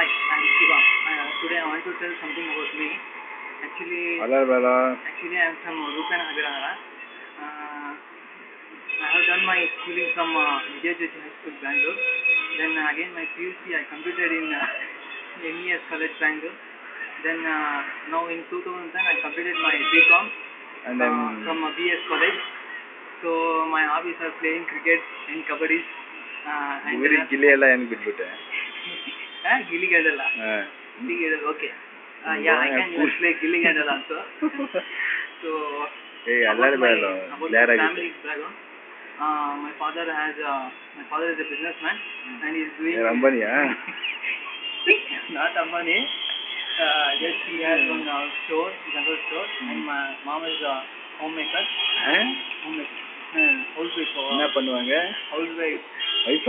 Hi, I'm Shiva. Today I want to tell something about me. Hello, brother. Actually I'm from Rupan Habirara. I have done my schooling from Vijayajyoti High School, Bangalore. Then again my PUC I completed in MES College, Bangalore. Then now in 2010 I completed my BCom And then from BS College. So my hobbies are playing cricket and kabaddi. Gilli ಎಲ್ಲ ಏನು ಬಿಟ್ಬಿಟ್ಟೆ? Gilly Gandala. Okay. Yeah, I can even play Gilly Gandala also. So, about my family background, my father is a businessman and he's doing. Ambani, Not Ambani. Just he has one store, general store, and my mom is a homemaker. Homemaker. Housewife. என்ன பண்ணுவாங்க? Housewife. வயசு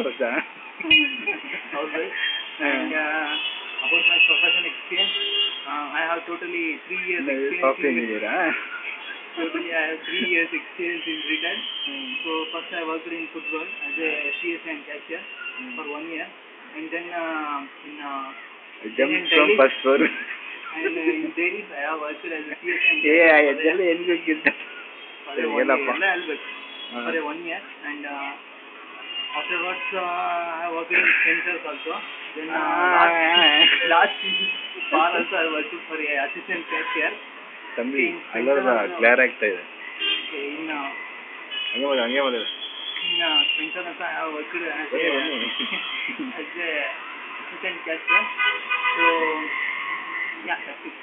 Housewife. And about my professional experience, I have totally 3 years experience. Software engineer, Totally, I have 3 years experience in retail. So first I worked in football as a CSA and cashier for 1 year, and then jumped from first floor. And in Delhi I have worked as a CSA and cashier. For 1 year, and afterwards I worked in centers also. Then last fall also I worked for a assistant cashier. Thambi ಅಲ್ಲದ clear ಆಗ್ತಾ ಇದೆ. In ಹಂಗೆ ಮಾಡಿ centers also I have worked as a assistant cashier. So yeah, that's it.